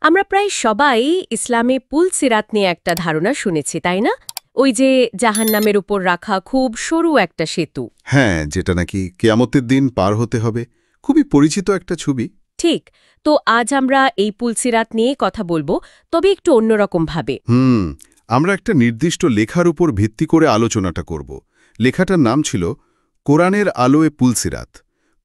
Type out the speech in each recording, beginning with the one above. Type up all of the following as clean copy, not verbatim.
আমরা প্রায় সবাই ইসলামে পুল সিরাত নিয়ে একটা ধারণা শুনেছি তাই না? ওই যে জাহান্নামের উপর রাখা খুব সরু একটা সেতু। হ্যাঁ, যেটা নাকি কিয়ামতের দিন পার হতে হবে। খুবই পরিচিত একটা ছবি। ঠিক। তো আজ আমরা এই পুল সিরাত নিয়ে কথা বলবো, তবে একটু অন্যরকম ভাবে। আমরা একটা নির্দিষ্ট লেখার উপর ভিত্তি করে আলোচনাটা করব। লেখাটার নাম ছিল কোরআনের আলোয় পুলসিরাত।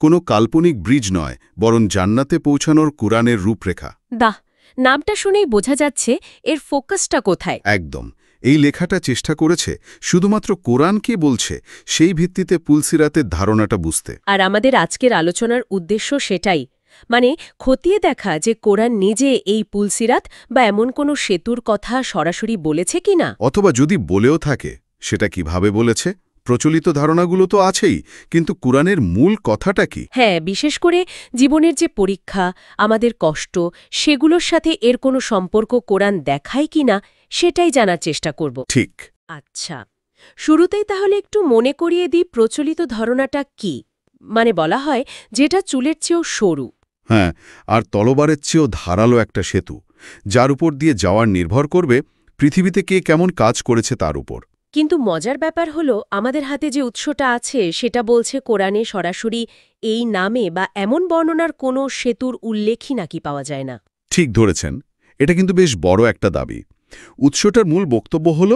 কোনো কাল্পনিক ব্রিজ নয়, বরং জান্নাতে পৌঁছানোর কোরআনের রূপরেখা। দাহ, নামটা শুনেই বোঝা যাচ্ছে এর ফোকাসটা কোথায়। একদম। এই লেখাটা চেষ্টা করেছে শুধুমাত্র কোরআন কে বলছে সেই ভিত্তিতে পুলসিরাতের ধারণাটা বুঝতে। আর আমাদের আজকের আলোচনার উদ্দেশ্য সেটাই, মানে খতিয়ে দেখা যে কোরআন নিজে এই পুল সিরাত বা এমন কোনো সেতুর কথা সরাসরি বলেছে কিনা। অথবা যদি বলেও থাকে, সেটা কিভাবে বলেছে। প্রচলিত ধারণাগুলো তো আছেই, কিন্তু কোরআনের মূল কথাটা কি? হ্যাঁ, বিশেষ করে জীবনের যে পরীক্ষা, আমাদের কষ্ট, সেগুলোর সাথে এর কোনো সম্পর্ক কোরআন দেখায় কিনা সেটাই জানার চেষ্টা করব। ঠিক। আচ্ছা, শুরুতেই তাহলে একটু মনে করিয়ে দিই প্রচলিত ধারণাটা কি। মানে বলা হয় যেটা চুলের চেয়েও সরু। হ্যাঁ, আর তলবারের চেয়েও ধারালো একটা সেতু, যার উপর দিয়ে যাওয়ার নির্ভর করবে পৃথিবীতে কে কেমন কাজ করেছে তার উপর। কিন্তু মজার ব্যাপার হলো আমাদের হাতে যে উৎসটা আছে সেটা বলছে কোরআনে সরাসরি এই নামে বা এমন বর্ণনার কোনো সেতুর উল্লেখই নাকি পাওয়া যায় না। ঠিক ধরেছেন, এটা কিন্তু বেশ বড় একটা দাবি। উৎসটার মূল বক্তব্য হল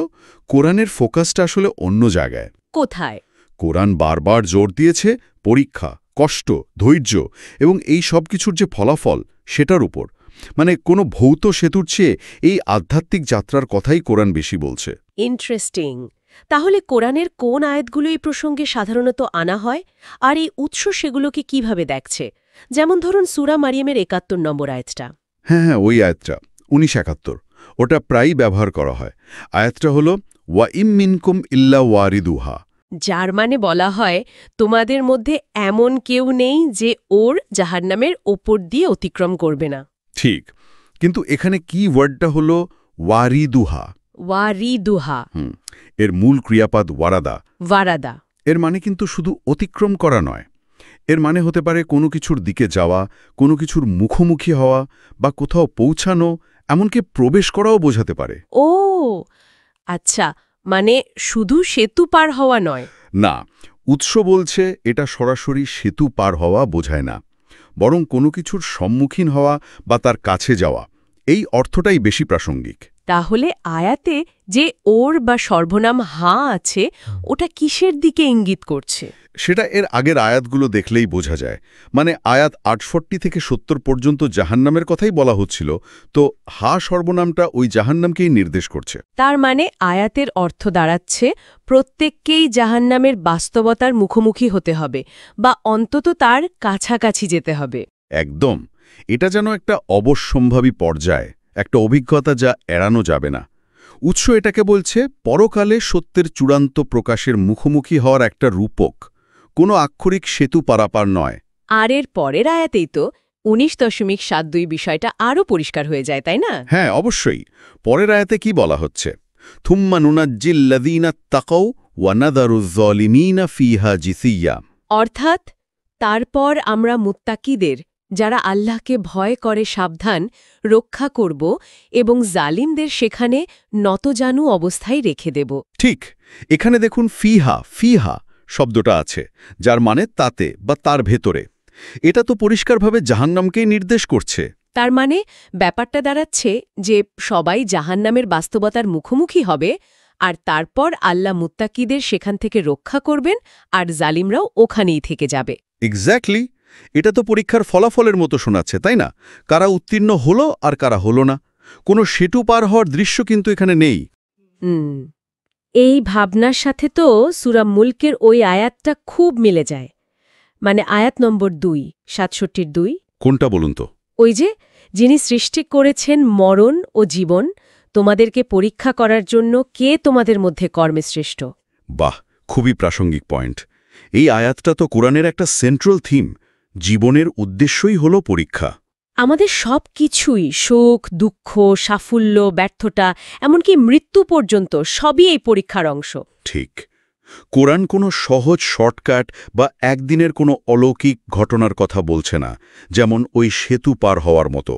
কোরআনের ফোকাসটা আসলে অন্য জায়গায়। কোথায়? কোরআন বারবার জোর দিয়েছে পরীক্ষা, কষ্ট, ধৈর্য এবং এই সব কিছুর যে ফলাফল সেটার উপর। মানে কোনো ভৌত সেতুর চেয়ে এই আধ্যাত্মিক যাত্রার কথাই কোরআন বেশি বলছে। ইন্টারেস্টিং। তাহলে কোরআনের কোন আয়াতগুলো এই প্রসঙ্গে সাধারণত আনা হয়, আর এই উৎস সেগুলোকে কিভাবে দেখছে? যেমন ধরুন সূরা মারিয়ামের ৭১ নম্বর আয়াতটা। হ্যাঁ, ওই আয়াতটা ১৯৭১, ওটা প্রায়ই ব্যবহার করা হয়। আয়াতটা হল ওয়া ইম মিনকুম ইল্লা ওয়ারিদুহা, যার মানে বলা হয় তোমাদের মধ্যে এমন কেউ নেই যে ওর জাহান্নামের ওপর দিয়ে অতিক্রম করবে না। ঠিক, কিন্তু এখানে কি ওয়ার্ডটা হল ওয়ারিদুহা। ওয়ারিদুহা। এর মূল ক্রিয়াপদ ওয়ারাদা। ওয়ারাদা। এর মানে কিন্তু শুধু অতিক্রম করা নয়। এর মানে হতে পারে কোনো কিছুর দিকে যাওয়া, কোনো কিছুর মুখোমুখি হওয়া, বা কোথাও পৌঁছানো, এমনকি প্রবেশ করাও বোঝাতে পারে। ও আচ্ছা, মানে শুধু সেতু পার হওয়া নয়। না, উৎস বলছে এটা সরাসরি সেতু পার হওয়া বোঝায় না, বরং কোনো কিছুর সম্মুখীন হওয়া বা তার কাছে যাওয়া, এই অর্থটাই বেশি প্রাসঙ্গিক। তাহলে আয়াতে যে ওর বা সর্বনাম হাঁ আছে, ওটা কিসের দিকে ইঙ্গিত করছে? সেটা এর আগের আয়াতগুলো দেখলেই বোঝা যায়। মানে আয়াত ৬৮ থেকে ৭০ পর্যন্ত জাহান্নামের কথাই বলা হচ্ছিল, তো হা সর্বনামটা ওই জাহান্নামকেই নির্দেশ করছে। তার মানে আয়াতের অর্থ দাঁড়াচ্ছে প্রত্যেককেই জাহান্নামের বাস্তবতার মুখোমুখি হতে হবে, বা অন্তত তার কাছাকাছি যেতে হবে। একদম। এটা যেন একটা অবশ্যম্ভাবী পর্যায়, একটা অভিজ্ঞতা যা এড়ানো যাবে না। উৎস এটাকে বলছে পরকালে সত্যের চূড়ান্ত প্রকাশের মুখোমুখি হওয়ার একটা রূপক, কোনো আক্ষরিক সেতু পারাপার নয়। আর এর পরের আয়াতেই তো ১৯.৭২ বিষয়টা আরও পরিষ্কার হয়ে যায়, তাই না? হ্যাঁ, অবশ্যই। পরের আয়াতে কি বলা হচ্ছে? থুম্মা নুনাজ্জিল্লাযীনা তাকাউ ওয়া নাযারুয যালিমিনা ফিহা জিসিয়্যা। অর্থাৎ তারপর আমরা মুত্তাকিদের, যারা আল্লাহকে ভয় করে সাবধান, রক্ষা করব এবং জালিমদের সেখানে নতজানু অবস্থায় রেখে দেব। ঠিক, এখানে দেখুন ফিহা ফিহা শব্দটা আছে, যার মানে তাতে বা তার ভেতরে। এটা তো পরিষ্কারভাবে জাহান্নামকেই নির্দেশ করছে। তার মানে ব্যাপারটা দাঁড়াচ্ছে যে সবাই জাহান্নামের বাস্তবতার মুখোমুখি হবে, আর তারপর আল্লাহ মুত্তাকিদের সেখান থেকে রক্ষা করবেন, আর জালিমরাও ওখানেই থেকে যাবে। এক্স্যাক্টলি। এটা তো পরীক্ষার ফলাফলের মতো শোনাচ্ছে, তাই না? কারা উত্তীর্ণ হলো আর কারা হলো না। কোনো সেতু পার হওয়ার দৃশ্য কিন্তু এখানে নেই। এই ভাবনার সাথে তো সূরা মুলকের ওই আয়াতটা খুব মিলে যায়। মানে আয়াত নম্বর ২, ৬৭-২। কোনটা বলুন তো? ওই যে, যিনি সৃষ্টি করেছেন মরণ ও জীবন, তোমাদেরকে পরীক্ষা করার জন্য কে তোমাদের মধ্যে কর্মে শ্রেষ্ঠ। বাহ, খুবই প্রাসঙ্গিক পয়েন্ট। এই আয়াতটা তো কোরআনের একটা সেন্ট্রাল থিম। জীবনের উদ্দেশ্যই হল পরীক্ষা। আমাদের সব কিছুই, সুখ, দুঃখ, সাফল্য, ব্যর্থতা, এমনকি মৃত্যু পর্যন্ত সবই এই পরীক্ষার অংশ। ঠিক। কোরআন কোনো সহজ শর্টকাট বা একদিনের কোনো অলৌকিক ঘটনার কথা বলছে না, যেমন ওই সেতু পার হওয়ার মতো।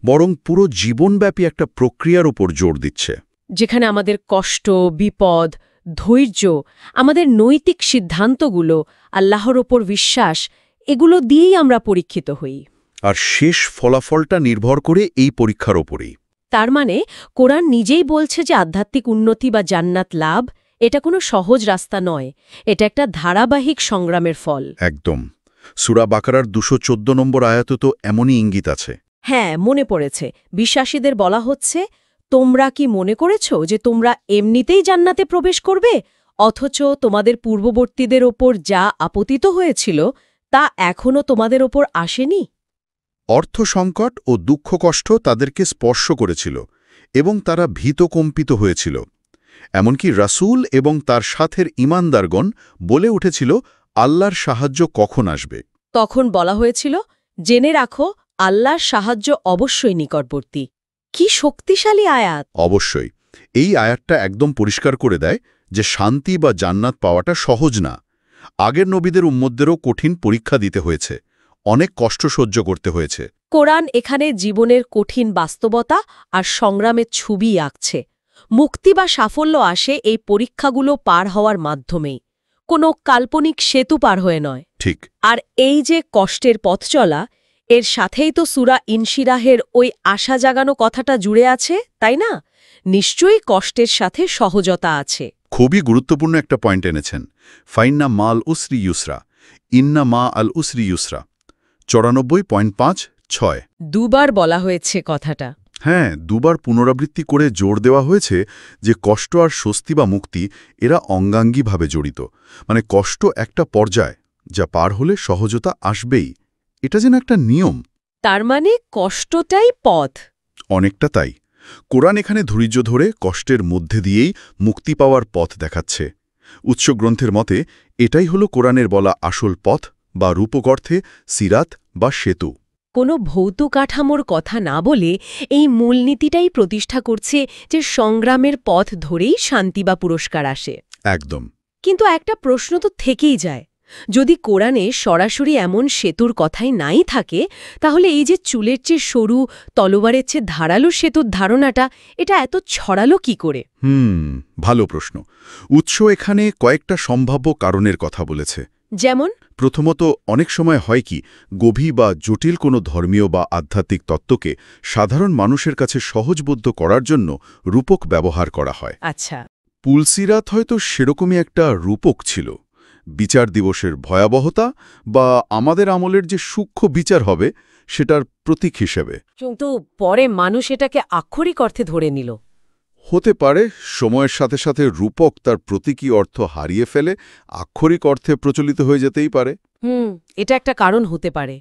বরং পুরো জীবনব্যাপী একটা প্রক্রিয়ার উপর জোর দিচ্ছে। যেখানে আমাদের কষ্ট, বিপদ, ধৈর্য, আমাদের নৈতিক সিদ্ধান্তগুলো, আল্লাহর ওপর বিশ্বাস, এগুলো দিয়েই আমরা পরীক্ষিত হই। আর শেষ ফলাফলটা নির্ভর করে এই পরীক্ষার ওপরেই। তার মানে কোরআন নিজেই বলছে যে আধ্যাত্মিক উন্নতি বা জান্নাত লাভ এটা কোনো সহজ রাস্তা নয়, এটা একটা ধারাবাহিক সংগ্রামের ফল। একদম। সূরা বাকারার ২১৪ নম্বর আয়াতে তো এমনই ইঙ্গিত আছে। হ্যাঁ, মনে পড়েছে। বিশ্বাসীদের বলা হচ্ছে, তোমরা কি মনে করেছ যে তোমরা এমনিতেই জান্নাতে প্রবেশ করবে, অথচ তোমাদের পূর্ববর্তীদের ওপর যা আপতিত হয়েছিল তা এখনও তোমাদের ওপর আসেনি? অর্থ সংকট ও দুঃখ কষ্ট তাদেরকে স্পর্শ করেছিল এবং তারা ভীতকম্পিত হয়েছিল। এমনকি রাসূল এবং তার সাথের ঈমানদারগণ বলে উঠেছিল, আল্লাহর সাহায্য কখন আসবে? তখন বলা হয়েছিল, জেনে রাখো আল্লাহর সাহায্য অবশ্যই নিকটবর্তী। কি শক্তিশালী আয়াত! অবশ্যই। এই আয়াতটা একদম পরিষ্কার করে দেয় যে শান্তি বা জান্নাত পাওয়াটা সহজ না। আগের নবীদের উম্মতদেরও কঠিন পরীক্ষা দিতে হয়েছে, অনেক কষ্ট সহ্য করতে হয়েছে। কোরআন এখানে জীবনের কঠিন বাস্তবতা আর সংগ্রামের ছবি আঁকছে। মুক্তি বা সাফল্য আসে এই পরীক্ষাগুলো পার হওয়ার মাধ্যমেই, কোনো কাল্পনিক সেতু পার হয়ে নয়। ঠিক। আর এই যে কষ্টের পথ চলা, এর সাথেই তো সূরা ইনশিরাহের ওই আশা জাগানো কথাটা জুড়ে আছে, তাই না? নিশ্চয়ই কষ্টের সাথে সহজতা আছে। খুবই গুরুত্বপূর্ণ একটা পয়েন্ট এনেছেন। ফাইন্না মাল উসরি ইউসরা, ইন্না মা আল উসরি ইউসরা, 94.56। দুবার বলা হয়েছে কথাটা। হ্যাঁ, দুবার পুনরাবৃত্তি করে জোর দেওয়া হয়েছে যে কষ্ট আর স্বস্তি বা মুক্তি এরা অঙ্গাঙ্গীভাবে জড়িত। মানে কষ্ট একটা পর্যায়, যা পার হলে সহজতা আসবেই। এটা যেন একটা নিয়ম। তার মানে কষ্টটাই পথ। অনেকটা তাই। কোরআন এখানে ধৈর্য ধরে কষ্টের মধ্যে দিয়েই মুক্তি পাওয়ার পথ দেখাচ্ছে। উৎস গ্রন্থের মতে এটাই হলো কোরআনের বলা আসল পথ বা রূপক অর্থে সিরাত বা সেতু। কোনো ভৌত কাঠামোর কথা না বলে এই মূলনীতিটাই প্রতিষ্ঠা করছে যে সংগ্রামের পথ ধরেই শান্তি বা পুরস্কার আসে। একদম। কিন্তু একটা প্রশ্ন তো থেকেই যায়, যদি কোরআনে সরাসরি এমন সেতুর কথাই নাই থাকে, তাহলে এই যে চুলের চেয়ে সরু, তলোয়ারের চেয়ে ধারালো সেতুর ধারণাটা এটা এত ছড়ালো কি করে? ভালো প্রশ্ন। উৎস এখানে কয়েকটা সম্ভাব্য কারণের কথা বলেছে। যেমন, প্রথমত, অনেক সময় হয় কি, গভীর বা জটিল কোনো ধর্মীয় বা আধ্যাত্মিক তত্ত্বকে সাধারণ মানুষের কাছে সহজবোধ্য করার জন্য রূপক ব্যবহার করা হয়। আচ্ছা, পুলসিরাত হয়তো সেরকমই একটা রূপক ছিল। বিচার দিবসের ভয়াবহতা বা আমাদের আমলের যে সূক্ষ্ম বিচার হবে সেটার প্রতীক হিসেবে। কিন্তু পরে মানুষ এটাকে আক্ষরিক অর্থে ধরে নিল। হতে পারে সময়ের সাথে সাথে রূপক তার প্রতীকী অর্থ হারিয়ে ফেলে আক্ষরিক অর্থে প্রচলিত হয়ে যেতেই পারে। এটা একটা কারণ হতে পারে।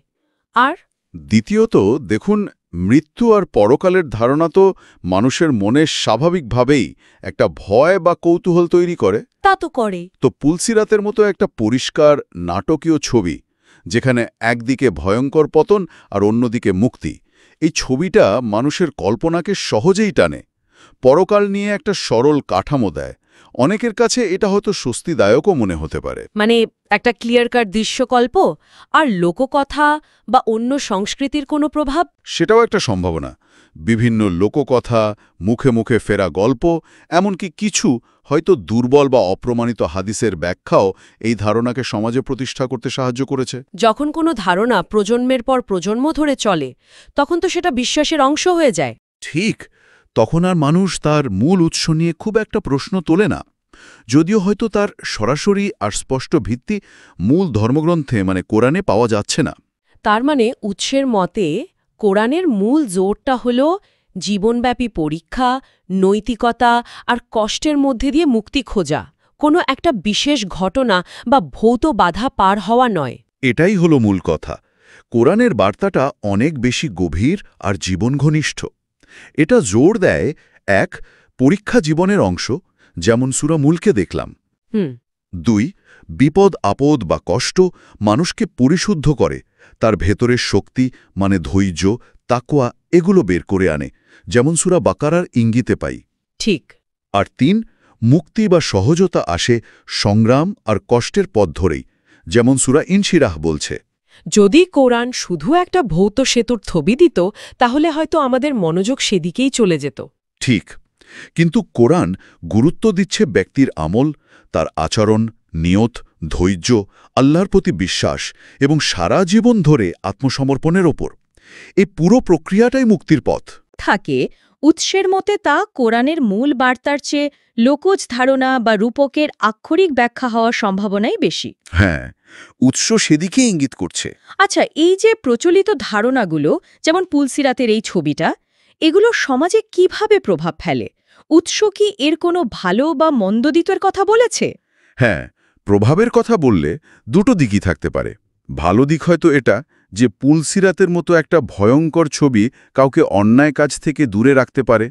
আর দ্বিতীয়ত, দেখুন, মৃত্যু আর পরকালের ধারণা তো মানুষের মনে স্বাভাবিকভাবেই একটা ভয় বা কৌতূহল তৈরি করে। তা তো করে। তো পুলসিরাতের মতো একটা পরিষ্কার নাটকীয় ছবি, যেখানে একদিকে ভয়ঙ্কর পতন আর অন্যদিকে মুক্তি, এই ছবিটা মানুষের কল্পনাকে সহজেই টানে, পরকাল নিয়ে একটা সরল কাঠামো দেয়। অনেকের কাছে এটা হয়তো স্বস্তিদায়কও মনে হতে পারে। মানে একটা ক্লিয়ার কাট দৃশ্যকল্প, আর লোককথা বা অন্য সংস্কৃতির কোনো প্রভাব? সেটাও একটা সম্ভাবনা। বিভিন্ন লোককথা, মুখে মুখে ফেরা গল্প, এমনকি কিছু হয়তো দুর্বল বা অপ্রমাণিত হাদিসের ব্যাখ্যাও এই ধারণাকে সমাজে প্রতিষ্ঠা করতে সাহায্য করেছে। যখন কোনো ধারণা প্রজন্মের পর প্রজন্ম ধরে চলে, তখন তো সেটা বিশ্বাসের অংশ হয়ে যায়। ঠিক, তখন আর মানুষ তার মূল উৎস নিয়ে খুব একটা প্রশ্ন তোলে না, যদিও হয়তো তার সরাসরি আর স্পষ্ট ভিত্তি মূল ধর্মগ্রন্থে মানে কোরআনে পাওয়া যাচ্ছে না। তার মানে উৎসের মতে কোরআনের মূল জোরটা হল জীবনব্যাপী পরীক্ষা, নৈতিকতা আর কষ্টের মধ্যে দিয়ে মুক্তি খোঁজা, কোনো একটা বিশেষ ঘটনা বা ভৌত বাধা পার হওয়া নয়। এটাই হলো মূল কথা। কোরআনের বার্তাটা অনেক বেশি গভীর আর জীবনঘনিষ্ঠ। এটা জোর দেয়, এক, পরীক্ষা জীবনের অংশ, যেমন সূরা মুলকে দেখলাম। 2, বিপদ আপদ বা কষ্ট মানুষকে পরিশুদ্ধ করে, তার ভেতরের শক্তি মানে ধৈর্য, তাকওয়া এগুলো বের করে আনে, যেমন সূরা বাকারার ইঙ্গিতে পাই। ঠিক। আর 3, মুক্তি বা সহজতা আসে সংগ্রাম আর কষ্টের পথ ধরেই, যেমন সূরা ইনশিরাহ বলছে। যদি কোরআন শুধু একটা ভৌত সেতুর ছবি দিত তাহলে হয়তো আমাদের মনোযোগ সেদিকেই চলে যেত। ঠিক, কিন্তু কোরআন গুরুত্ব দিচ্ছে ব্যক্তির আমল, তার আচরণ, নিয়ত, ধৈর্য, আল্লাহর প্রতি বিশ্বাস এবং সারা জীবন ধরে আত্মসমর্পণের ওপর। এই পুরো প্রক্রিয়াটাই মুক্তির পথ। থাকে উৎসের মতে তা কোরআনের মূল বার্তার চেয়ে লোকজ ধারণা বা রূপকের আক্ষরিক ব্যাখ্যা হওয়ার সম্ভাবনাই বেশি। হ্যাঁ, উৎস সেদিকে ইঙ্গিত করছে। আচ্ছা, এই যে প্রচলিত ধারণাগুলো, যেমন পুলসিরাতের এই ছবিটা, এগুলো সমাজে কিভাবে প্রভাব ফেলে? উৎস কি এর কোনো ভালো বা মন্দ দিকের কথা বলেছে? হ্যাঁ, প্রভাবের কথা বললে দুটো দিকই থাকতে পারে। ভালো দিক হয়তো এটা যে পুলসিরাতের মতো একটা ভয়ঙ্কর ছবি কাউকে অন্যায় কাজ থেকে দূরে রাখতে পারে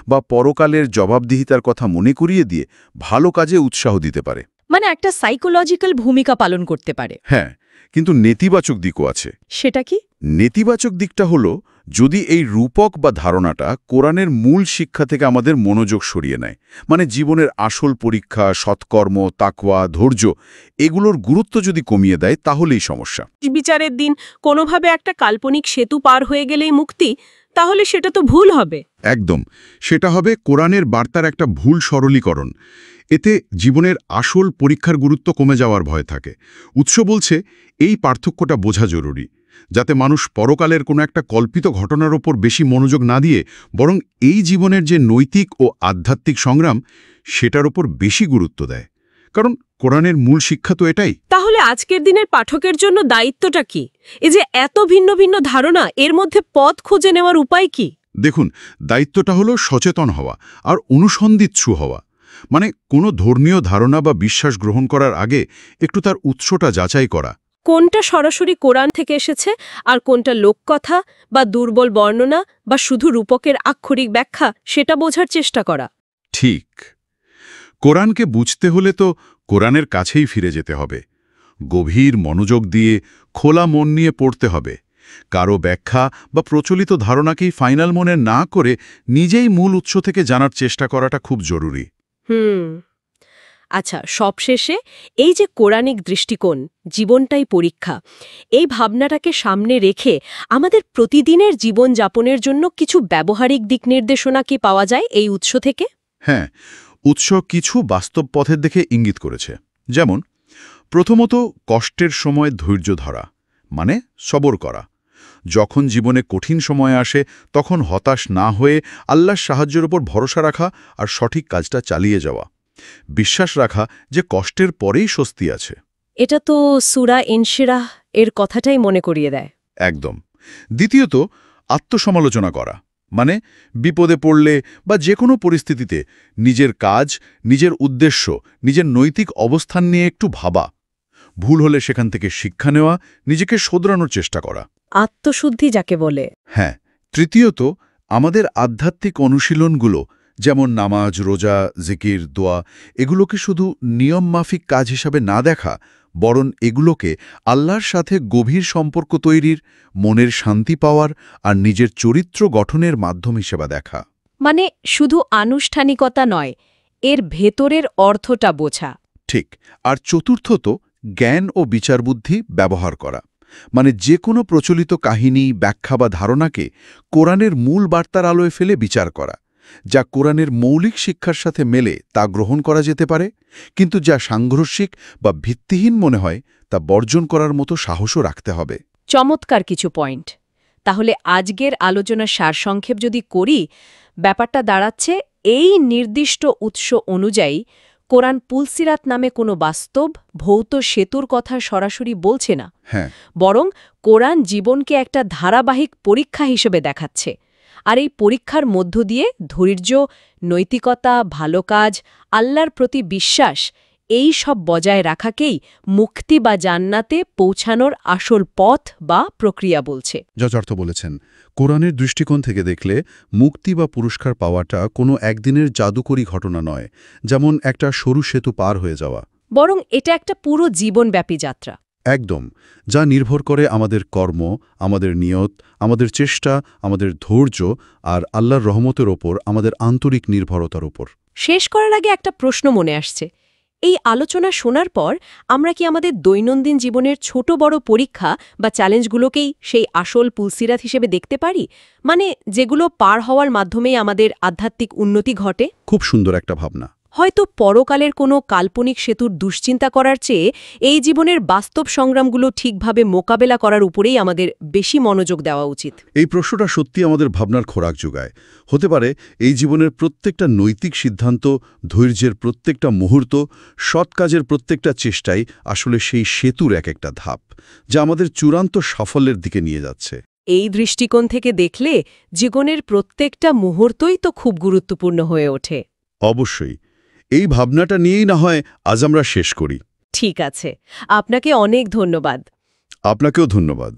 বা পরকালের জবাবদিহিতার কথা মনে করিয়ে দিয়ে ভালো কাজে উৎসাহ দিতে পারে। মানে একটা সাইকোলজিক্যাল ভূমিকা পালন করতে পারে। হ্যাঁ, কিন্তু নেতিবাচক দিকও আছে। সেটা কি? নেতিবাচক দিকটা হলো যদি এই রূপক বা ধারণাটা কোরআনের মূল শিক্ষা থেকে আমাদের মনোযোগ সরিয়ে নেয়, মানে জীবনের আসল পরীক্ষা, সৎকর্ম, তাকওয়া, ধৈর্য, এগুলোর গুরুত্ব যদি কমিয়ে দেয় তাহলেই সমস্যা। বিচারের দিন কোনোভাবে একটা কাল্পনিক সেতু পার হয়ে গেলেই মুক্তি, তাহলে সেটা তো ভুল হবে। একদম, সেটা হবে কোরআনের বার্তার একটা ভুল সরলীকরণ। এতে জীবনের আসল পরীক্ষার গুরুত্ব কমে যাওয়ার ভয় থাকে। উৎস বলছে এই পার্থক্যটা বোঝা জরুরি, যাতে মানুষ পরকালের কোনো একটা কল্পিত ঘটনার ওপর বেশি মনোযোগ না দিয়ে বরং এই জীবনের যে নৈতিক ও আধ্যাত্মিক সংগ্রাম সেটার ওপর বেশি গুরুত্ব দেয়। কারণ কোরআনের মূল শিক্ষা তো এটাই। তাহলে আজকের দিনের পাঠকের জন্য দায়িত্বটা কি? এই যে এত ভিন্ন ভিন্ন ধারণা, এর মধ্যে পথ খুঁজে নেওয়ার উপায় কি? দেখুন, দায়িত্বটা হলো সচেতন হওয়া আর অনুসন্ধিৎসু হওয়া। মানে কোনো ধর্মীয় ধারণা বা বিশ্বাস গ্রহণ করার আগে একটু তার উৎসটা যাচাই করা। কোনটা সরাসরি কোরআন থেকে এসেছে আর কোনটা লোককথা বা দুর্বল বর্ণনা বা শুধু রূপকের আক্ষরিক ব্যাখ্যা, সেটা বোঝার চেষ্টা করা। ঠিক, কোরআনকে বুঝতে হলে তো কোরআনের কাছেই ফিরে যেতে হবে। গভীর মনোযোগ দিয়ে খোলা মন নিয়ে পড়তে হবে। কারো ব্যাখ্যা বা প্রচলিত ধারণাকেই ফাইনাল মনে না করে নিজেই মূল উৎস থেকে জানার চেষ্টা করাটা খুব জরুরি। আচ্ছা, সবশেষে এই যে কোরআনিক দৃষ্টিকোণ, জীবনটাই পরীক্ষা, এই ভাবনাটাকে সামনে রেখে আমাদের প্রতিদিনের জীবনযাপনের জন্য কিছু ব্যবহারিক দিক নির্দেশনা কি পাওয়া যায় এই উৎস থেকে? হ্যাঁ, উৎস কিছু বাস্তব পথের দিকে ইঙ্গিত করেছে। যেমন, প্রথমত কষ্টের সময় ধৈর্য ধরা, মানে সবর করা। যখন জীবনে কঠিন সময় আসে তখন হতাশ না হয়ে আল্লাহর সাহায্যের উপর ভরসা রাখা আর সঠিক কাজটা চালিয়ে যাওয়া। বিশ্বাস রাখা যে কষ্টের পরেই স্বস্তি আছে। এটা তো সূরা ইনশিরাহ এর কথাটাই মনে করিয়ে দেয়। একদম। দ্বিতীয়ত, আত্মসমালোচনা করা, মানে বিপদে পড়লে বা যে কোনো পরিস্থিতিতে নিজের কাজ, নিজের উদ্দেশ্য, নিজের নৈতিক অবস্থান নিয়ে একটু ভাবা। ভুল হলে সেখান থেকে শিক্ষা নেওয়া, নিজেকে শোধরানোর চেষ্টা করা। আত্মশুদ্ধি যাকে বলে। হ্যাঁ। তৃতীয়ত, আমাদের আধ্যাত্মিক অনুশীলনগুলো, যেমন নামাজ, রোজা, জিকির, দোয়া, এগুলোকে শুধু নিয়মমাফিক কাজ হিসাবে না দেখা, বরং এগুলোকে আল্লাহর সাথে গভীর সম্পর্ক তৈরির, মনের শান্তি পাওয়ার আর নিজের চরিত্র গঠনের মাধ্যম হিসেবে দেখা। মানে শুধু আনুষ্ঠানিকতা নয়, এর ভেতরের অর্থটা বোঝা। ঠিক। আর চতুর্থত, জ্ঞান ও বিচারবুদ্ধি ব্যবহার করা, মানে যে কোনো প্রচলিত কাহিনী, ব্যাখ্যা বা ধারণাকে কোরআনের মূল বার্তার আলোয় ফেলে বিচার করা। যা কোরআনের মৌলিক শিক্ষার সাথে মেলে তা গ্রহণ করা যেতে পারে, কিন্তু যা সাংঘর্ষিক বা ভিত্তিহীন মনে হয় তা বর্জন করার মতো সাহসও রাখতে হবে। চমৎকার কিছু পয়েন্ট। তাহলে আজকের আলোচনার সারসংক্ষেপ যদি করি, ব্যাপারটা দাঁড়াচ্ছে এই নির্দিষ্ট উৎস অনুযায়ী কোরআন পুলসিরাত নামে কোনো বাস্তব ভৌত সেতুর কথা সরাসরি বলছে না, হ্যাঁ, বরং কোরআন জীবনকে একটা ধারাবাহিক পরীক্ষা হিসেবে দেখাচ্ছে। আর এই পরীক্ষার মধ্য দিয়ে ধৈর্য, নৈতিকতা, ভালো কাজ, আল্লাহর প্রতি বিশ্বাস, এই সব বজায় রাখাকেই মুক্তি বা জান্নাতে পৌঁছানোর আসল পথ বা প্রক্রিয়া বলছে। যথার্থ বলেছেন। কোরআনের দৃষ্টিকোণ থেকে দেখলে মুক্তি বা পুরস্কার পাওয়াটা কোনো একদিনের জাদুকরী ঘটনা নয়, যেমন একটা সরু সেতু পার হয়ে যাওয়া, বরং এটা একটা পুরো জীবনব্যাপী যাত্রা। একদম, যা নির্ভর করে আমাদের কর্ম, আমাদের নিয়ত, আমাদের চেষ্টা, আমাদের ধৈর্য আর আল্লাহর রহমতের ওপর আমাদের আন্তরিক নির্ভরতার ওপর। শেষ করার আগে একটা প্রশ্ন মনে আসছে, এই আলোচনা শোনার পর আমরা কি আমাদের দৈনন্দিন জীবনের ছোট বড় পরীক্ষা বা চ্যালেঞ্জগুলোকেই সেই আসল পুলসিরাত হিসেবে দেখতে পারি, মানে যেগুলো পার হওয়ার মাধ্যমেই আমাদের আধ্যাত্মিক উন্নতি ঘটে? খুব সুন্দর একটা ভাবনা। হয়তো পরকালের কোনো কাল্পনিক সেতুর দুশ্চিন্তা করার চেয়ে এই জীবনের বাস্তব সংগ্রামগুলো ঠিকভাবে মোকাবেলা করার উপরেই আমাদের বেশি মনোযোগ দেওয়া উচিত। এই প্রশ্নটা সত্যি আমাদের ভাবনার খোরাক যোগায়। হতে পারে এই জীবনের প্রত্যেকটা নৈতিক সিদ্ধান্ত, ধৈর্যের প্রত্যেকটা মুহূর্ত, সৎ কাজের প্রত্যেকটা চেষ্টাই আসলে সেই সেতুর একটা ধাপ, যা আমাদের চূড়ান্ত সাফল্যের দিকে নিয়ে যাচ্ছে। এই দৃষ্টিকোণ থেকে দেখলে জীবনের প্রত্যেকটা মুহূর্তই তো খুব গুরুত্বপূর্ণ হয়ে ওঠে। অবশ্যই। এই ভাবনাটা নিয়েই না হয় আজ আমরা শেষ করি। ঠিক আছে, আপনাকে অনেক ধন্যবাদ। আপনাকেও ধন্যবাদ।